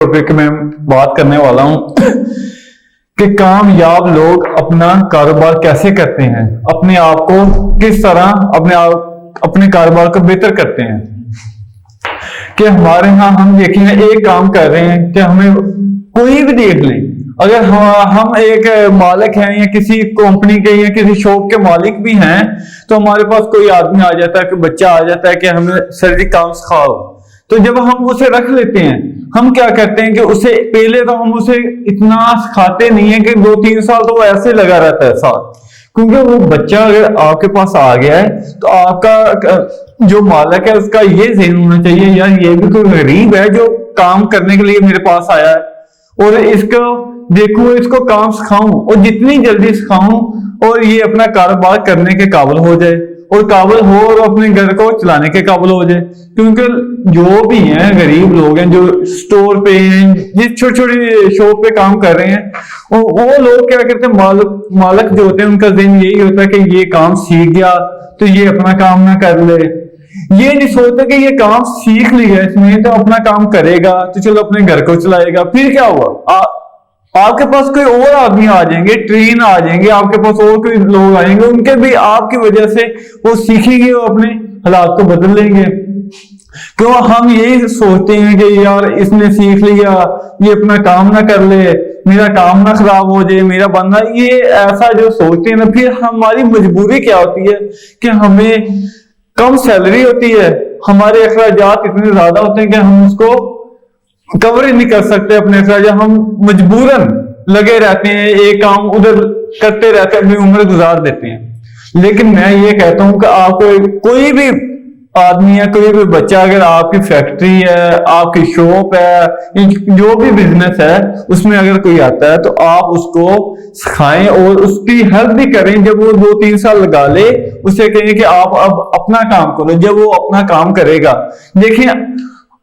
Topic में बात करने वाला हूं कि कामयाब लोग अपना कारोबार कैसे करते हैं, अपने आप को किस तरह अपने कारोबार को बेहतर करते हैं। कि हमारे यहाँ हम देखेंगे एक काम कर रहे हैं कि हमें कोई भी देख लें, अगर हम एक मालिक हैं या किसी कंपनी के या किसी शॉप के मालिक भी हैं, तो हमारे पास कोई आदमी आ जाता है कि बच्चा आ जाता है कि हमें सर जी काम सिखाओ, तो जब हम उसे रख लेते हैं, हम क्या करते हैं कि उसे पहले तो हम उसे इतना सिखाते नहीं है कि 2-3 साल तो वो ऐसे लगा रहता है साथ, क्योंकि वो बच्चा अगर आपके पास आ गया है तो आपका जो मालिक है उसका ये ज़हन होना चाहिए, यार ये भी कोई गरीब है जो काम करने के लिए मेरे पास आया है और इसको देखूं, इसको काम सिखाऊं और जितनी जल्दी सिखाऊं और ये अपना कारोबार करने के काबिल हो जाए और काबिल हो और अपने घर को चलाने के काबिल हो जाए। क्योंकि जो भी हैं गरीब लोग हैं जो स्टोर पे हैं, जिस छोटी छोटी शॉप पे काम कर रहे हैं, वो लोग क्या करते हैं, मालिक जो होते हैं उनका दिन यही होता है कि ये काम सीख गया तो ये अपना काम ना कर ले, ये नहीं सोचते कि ये काम सीख लिया इसमें तो अपना काम करेगा तो चलो अपने घर को चलाएगा। फिर क्या हुआ, आपके पास कोई और आदमी आ जाएंगे, ट्रेन आ जाएंगे, आपके पास और कोई लोग आएंगे, उनके भी आपकी वजह से वो सीखेंगे, वो अपने हालात को बदल लेंगे। क्यों हम यही सोचते हैं कि यार इसने सीख लिया, ये अपना काम ना कर ले, मेरा काम ना खराब हो जाए, मेरा बंदा, ये ऐसा जो सोचते हैं ना, फिर हमारी मजबूरी क्या होती है कि हमें कम सैलरी होती है, हमारे अखराजात इतने ज्यादा होते हैं कि हम उसको कवर ही नहीं कर सकते अपने अखराजात, हम मजबूरन लगे रहते हैं, एक काम उधर करते रहते हैं, अपनी उम्र गुजार देते हैं। लेकिन मैं ये कहता हूं कि आपको कोई भी आदमी है, कोई भी बच्चा, अगर आपकी फैक्ट्री है, आपकी शॉप है, जो भी बिजनेस है, उसमें अगर कोई आता है तो आप उसको सिखाएं और उसकी हेल्प भी करें। जब वो 2-3 साल लगा ले, उसे कहें कि आप अब अपना काम करो। जब वो अपना काम करेगा, देखिए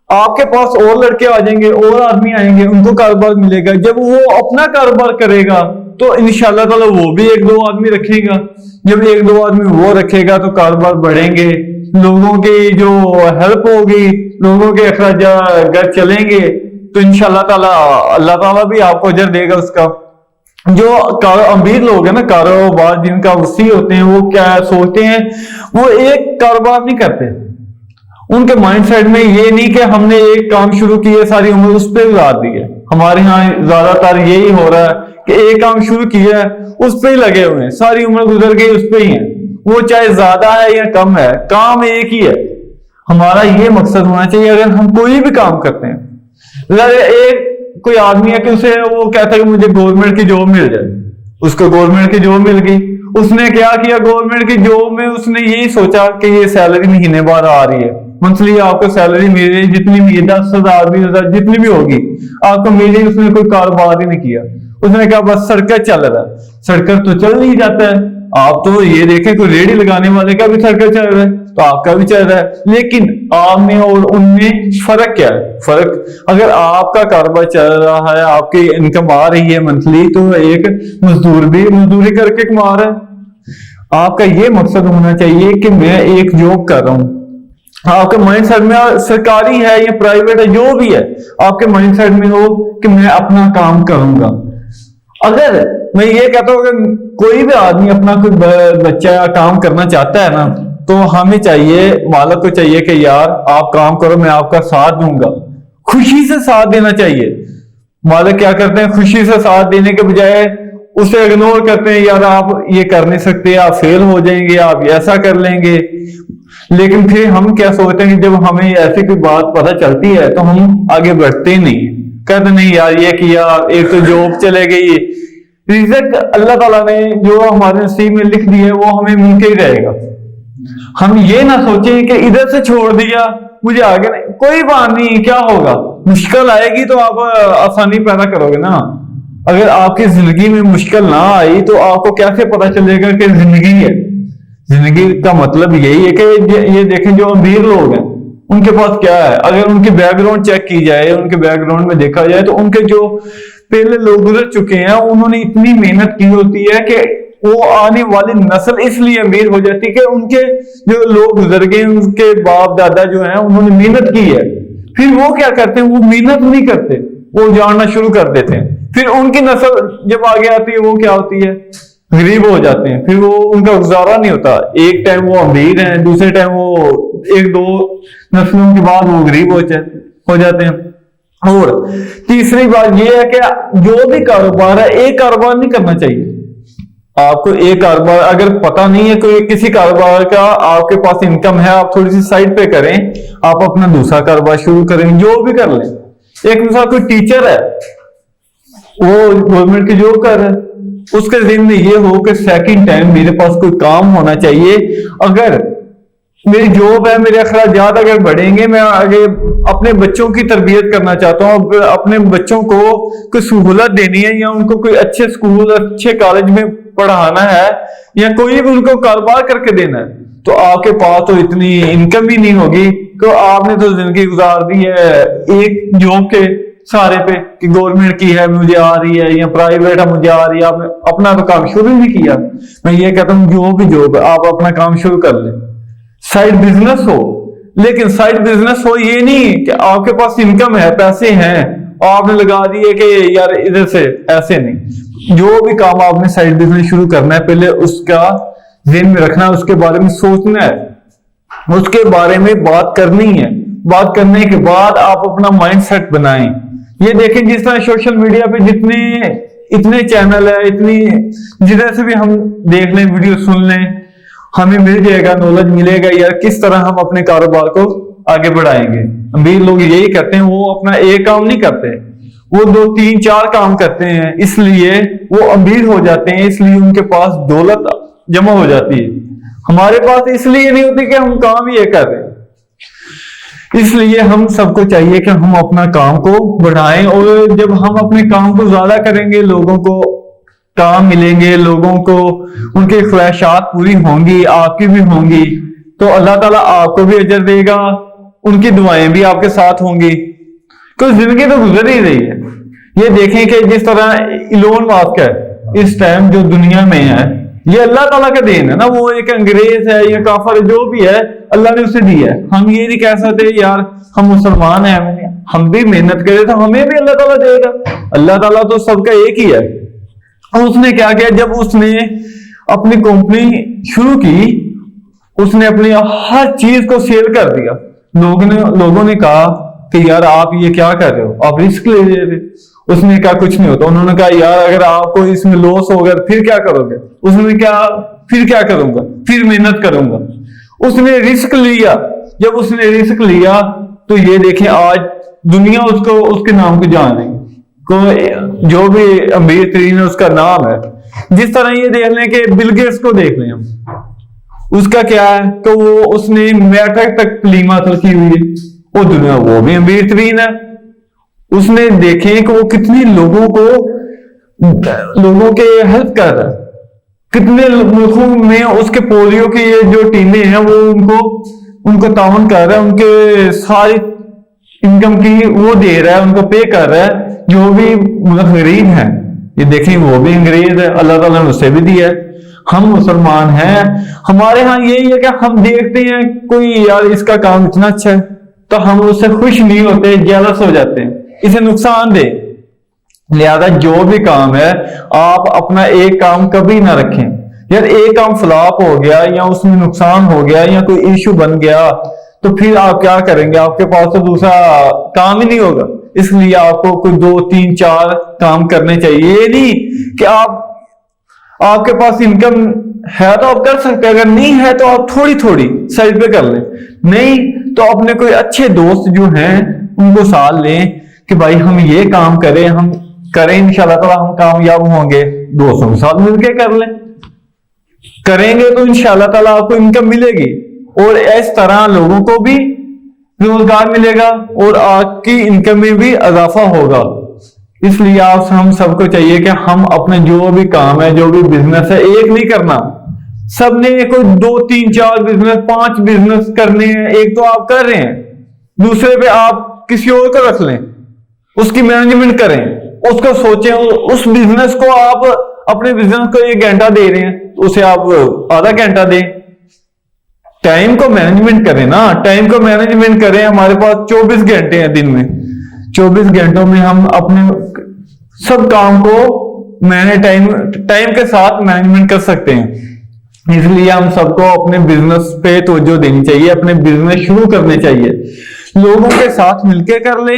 आपके पास और लड़के आ जाएंगे, और आदमी आएंगे, उनको कारोबार मिलेगा। जब वो अपना कारोबार करेगा तो इंशाल्लाह ताला वो भी 1-2 आदमी रखेगा। जब 1-2 आदमी वो रखेगा तो कारोबार बढ़ेंगे, लोगों की जो हेल्प होगी, लोगों के अखराजात घर चलेंगे, तो इंशाल्लाह ताला अल्लाह ताला भी आपको अजर देगा उसका। जो अमीर लोग हैं ना, कारोबार जिनका वसी होते हैं, वो क्या सोचते हैं, वो एक कारोबार नहीं करते, उनके माइंडसेट में ये नहीं कि हमने एक काम शुरू किया सारी उम्र उस पर गुजार दी है। हमारे यहाँ ज्यादातर यही हो रहा है कि एक काम शुरू किया है उस पर ही लगे हुए हैं, सारी उम्र गुजर गई उस पर ही है, वो चाहे ज्यादा है या कम है, काम एक ही है। हमारा ये मकसद होना चाहिए अगर हम कोई भी काम करते हैं। एक कोई आदमी है कि उसे वो कहता है कि मुझे गवर्नमेंट की जॉब मिल जाए, उसको गवर्नमेंट की जॉब मिल गई, उसने क्या किया, गवर्नमेंट की जॉब में उसने यही सोचा कि ये सैलरी महीने बाद आ रही है, मंथली आपको सैलरी मिल रही है, जितनी भी 10,000 20,000 जितनी भी होगी आपको मिल रही। उसने कोई कारोबार ही नहीं किया, उसने कहा बस सर्कस चल रहा है। सर्कस तो चल नहीं जाता है, आप तो ये देखें कोई रेडी लगाने वाले का भी सर्कस चल रहा है तो आपका भी चल रहा है, लेकिन आप में और उनमें फर्क क्या है? फर्क, अगर आपका कारोबार चल रहा है, आपकी इनकम आ रही है मंथली, तो एक मजदूर भी मजदूरी करके कमा रहा है। आपका ये मकसद होना चाहिए कि मैं एक जॉब कर रहा हूं, आपके माइंडसेट में सरकारी है या प्राइवेट है, जो भी है, आपके माइंडसेट में हो कि मैं अपना काम करूंगा। अगर मैं ये कहता हूं कि कोई भी आदमी अपना कोई बच्चा काम करना चाहता है ना, तो हमें चाहिए, मालिक को चाहिए कि यार आप काम करो, मैं आपका साथ दूंगा, खुशी से साथ देना चाहिए। मालिक क्या करते हैं, खुशी से साथ देने के बजाय उसे इग्नोर करते हैं, यार आप ये कर नहीं सकते, आप फेल हो जाएंगे, आप ऐसा कर लेंगे। लेकिन फिर हम क्या सोचते हैं कि जब हमें ऐसी कोई बात पता चलती है तो हम आगे बढ़ते नहीं, कहते नहीं यार ये किया, एक तो जॉब चले गई, रिज़्क अल्लाह ताला ने जो हमारे नसीब में लिख दिया है वो हमें मिलके ही रहेगा। हम ये ना सोचें कि इधर से छोड़ दिया मुझे आगे नहीं, कोई बात नहीं, क्या होगा, मुश्किल आएगी तो आप आसानी पैदा करोगे ना। अगर आपकी जिंदगी में मुश्किल ना आई तो आपको कैसे पता चलेगा कि जिंदगी है? जिंदगी का मतलब यही है कि ये देखें जो अमीर लोग हैं उनके पास क्या है, अगर उनकी बैकग्राउंड चेक की जाए, उनके बैकग्राउंड में देखा जाए तो उनके जो पहले लोग गुजर चुके हैं उन्होंने इतनी मेहनत की होती है कि वो आने वाली नस्ल इसलिए अमीर हो जाती है कि उनके जो लोग गुजर गए, उनके बाप दादा जो हैं उन्होंने मेहनत की है। फिर वो क्या करते हैं, वो मेहनत नहीं करते, वो जानना शुरू कर देते हैं। फिर उनकी नस्ल जब आगे आती है वो क्या होती है, गरीब हो जाते हैं। फिर वो उनका गुजारा नहीं होता, एक टाइम वो अमीर हैं, दूसरे टाइम वो एक दो नस्लों के बाद वो गरीब हो जाते हैं। और तीसरी बात ये है कि जो भी कारोबार है एक कारोबार नहीं करना चाहिए। आपको एक कारोबार अगर पता नहीं है कोई किसी कारोबार का, आपके पास इनकम है, आप थोड़ी सी साइड पे करें, आप अपना दूसरा कारोबार शुरू करें, जो भी कर लें। एक मिसाल कोई टीचर है, वो गवर्नमेंट की जॉब कर रहा है, उसके जिम्मे में ये हो कि सेकंड टाइम मेरे पास कोई काम होना चाहिए। अगर मेरी जॉब है, मेरे अखराजात अगर बढ़ेंगे, मैं आगे अपने बच्चों की तरबियत करना चाहता हूँ, अपने बच्चों को कोई सहूलत देनी है या उनको कोई अच्छे स्कूल अच्छे कॉलेज में पढ़ाना है या कोई भी उनको कारोबार करके देना है, तो आपके पास तो इतनी इनकम भी नहीं होगी। तो आपने तो जिंदगी गुजार दी है एक जॉब के सारे पे कि गवर्नमेंट की है मुझे आ रही है या प्राइवेट है मुझे आ रही है, आपने अपना तो काम शुरू नहीं किया। मैं ये कहता हूँ जो भी जॉब है आप अपना काम शुरू कर ले, साइड बिजनेस हो, लेकिन साइड बिजनेस हो ये नहीं कि आपके पास इनकम है, पैसे हैं, आपने लगा दिए कि यार इधर से, ऐसे नहीं। जो भी काम आपने साइड बिजनेस शुरू करना है, पहले उसका ज़हन में रखना है, उसके बारे में सोचना है, उसके बारे में बात करनी है। बात करने के बाद आप अपना माइंड सेट बनाएं। ये देखें जिस तरह सोशल मीडिया पे इतने चैनल है, इतनी जिधर से भी हम देख लें, वीडियो सुन लें, हमें मिल जाएगा, नॉलेज मिलेगा यार किस तरह हम अपने कारोबार को आगे बढ़ाएंगे। अमीर लोग यही करते हैं, वो अपना एक काम नहीं करते, वो 2 3 4 काम करते हैं, इसलिए वो अमीर हो जाते हैं, इसलिए उनके पास दौलत जमा हो जाती है। हमारे पास इसलिए नहीं होती कि हम काम ही ये कर रहे हैं। इसलिए हम सबको चाहिए कि हम अपना काम को बढ़ाएं, और जब हम अपने काम को ज्यादा करेंगे, लोगों को काम मिलेंगे, लोगों को उनकी ख्वाहिशात पूरी होंगी, आपकी भी होंगी, तो अल्लाह ताला आपको भी अजर देगा, उनकी दुआएं भी आपके साथ होंगी। तो जिंदगी तो गुजर ही रही है। ये देखें कि जिस तरह इलोन मास्क है इस टाइम जो दुनिया में है, ये अल्लाह ताला का देन है ना। वो एक अंग्रेज है या काफर जो भी है, अल्लाह ने उसे दिया है। हम ये नहीं कह सकते यार हम मुसलमान हैं, हम भी मेहनत करें तो हमें भी अल्लाह ताला देगा। अल्लाह ताला तो सबका एक ही है। उसने क्या किया, जब उसने अपनी कंपनी शुरू की, उसने अपनी हर चीज को सेल कर दिया। लोगों ने कहा कि यार आप ये क्या कर रहे हो, आप रिस्क ले रहे थे। उसने कहा कुछ नहीं होता। उन्होंने कहा यार अगर आपको इसमें लॉस हो गया फिर क्या करोगे? उसने कहा फिर क्या करूंगा, फिर मेहनत करूंगा। उसने रिस्क लिया। जब उसने रिस्क लिया तो ये देखें आज दुनिया उसको उसके नाम को जान रही, को जो भी अमीर तरीन है उसका नाम है। जिस तरह ये देख लें कि बिल गेट्स को देख लें हम, उसका क्या है तो उसने मैट्रिक तक तालीम हासिल की हुई है, वो दुनिया वो भी अमीर तरीन है। उसने देखें कि वो कितने लोगों के हेल्प कर रहा है, कितने मुल्कों में उसके पोलियो की ये जो टीमें हैं वो उनको ताउन कर रहा है, उनके सारी इनकम की वो दे रहा है, उनको पे कर रहा है जो भी गरीब हैं। ये देखें वो भी अंग्रेज है, अल्लाह ताला ने उसे भी दिया है। हम मुसलमान हैं, हमारे यहाँ यही है कि हम देखते हैं कोई यार इसका काम इतना अच्छा है तो हम उससे खुश नहीं होते, जेलस हो जाते हैं, इसे नुकसान दे। लिहाजा जो भी काम है आप अपना एक काम कभी ना रखें। यार एक काम फ्लॉप हो गया या उसमें नुकसान हो गया या कोई इश्यू बन गया तो फिर आप क्या करेंगे? आपके पास तो दूसरा काम ही नहीं होगा। इसलिए आपको कोई 2 3 4 काम करने चाहिए। ये नहीं कि आपके पास इनकम है तो आप कर सकते हैं, अगर नहीं है तो आप थोड़ी थोड़ी साइड पे कर लें, नहीं तो अपने कोई अच्छे दोस्त जो हैं उनको साथ लें कि भाई हम ये काम करें, हम करें, इंशाल्लाह ताला हम कामयाब होंगे। दोस्तों के साथ मिलकर कर लें, करेंगे तो इंशाल्लाह ताला आपको इनकम मिलेगी और इस तरह लोगों को भी रोजगार मिलेगा और आपकी इनकम में भी इजाफा होगा। इसलिए हम सबको चाहिए कि हम अपने जो भी काम है, जो भी बिजनेस है, एक नहीं करना। सबने कोई 2 3 4 बिजनेस 5 बिजनेस करने हैं। एक तो आप कर रहे हैं, दूसरे पे आप किसी और को रख लें, उसकी मैनेजमेंट करें, उसको सोचें। उस बिजनेस को आप अपने बिजनेस को 1 घंटा दे रहे हैं तो उसे आप आधा घंटा दें। टाइम को मैनेजमेंट करें ना, टाइम को मैनेजमेंट करें। हमारे पास 24 घंटे हैं दिन में, 24 घंटों में हम अपने सब काम को टाइम के साथ मैनेजमेंट कर सकते हैं। इसलिए हम सबको अपने बिजनेस पे तवज्जो देनी चाहिए, अपने बिजनेस शुरू करने चाहिए, लोगों के साथ मिलकर कर ले,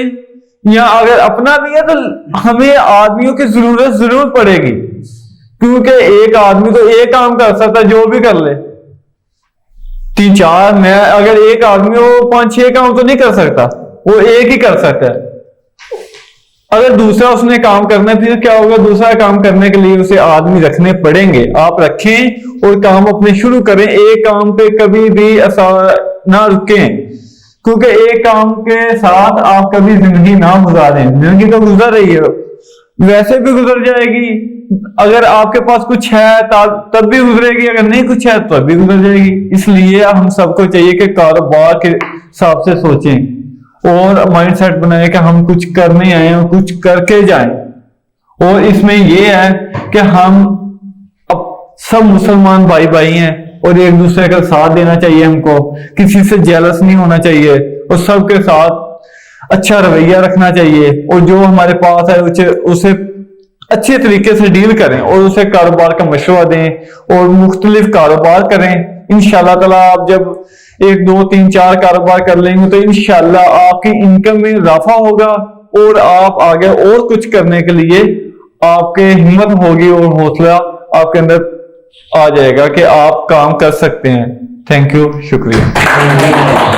या अगर अपना भी है तो हमें आदमियों की जरूरत जरूर पड़ेगी, क्योंकि एक आदमी तो एक काम कर सकता है, जो भी कर ले 3-4, मैं अगर एक आदमी वो 5-6 काम तो नहीं कर सकता, वो एक ही कर सकता है। अगर दूसरा उसने काम करना है, फिर क्या होगा, दूसरा काम करने के लिए उसे आदमी रखने पड़ेंगे। आप रखें और काम अपने शुरू करें, एक काम पे कभी भी ना रुकें, क्योंकि एक काम के साथ आप कभी जिंदगी ना गुजारें। जिंदगी तो गुजर रही है, वैसे भी गुजर जाएगी, अगर आपके पास कुछ है तब भी गुजरेगी, अगर नहीं कुछ है तब भी गुजर जाएगी। इसलिए हम सबको चाहिए कि कारोबार के हिसाब से सोचें और माइंडसेट बनाए कि हम कुछ करने आए हैं, कुछ करके जाएं। और इसमें यह है कि हम अब सब मुसलमान भाई भाई हैं और एक दूसरे का साथ देना चाहिए, हमको किसी से जेलस नहीं होना चाहिए और सबके साथ अच्छा रवैया रखना चाहिए, और जो हमारे पास है उसे अच्छे तरीके से डील करें और उसे कारोबार का मशवरा दें और मुख्तलिफ कारोबार करें। इंशाल्लाह ताला आप जब 1, 2, 3, 4 कारोबार कर लेंगे तो इंशाल्लाह आपकी इनकम में इजाफा होगा और आप आगे और कुछ करने के लिए आपके हिम्मत होगी और हौसला आपके अंदर आ जाएगा कि आप काम कर सकते हैं। थैंक यू, शुक्रिया।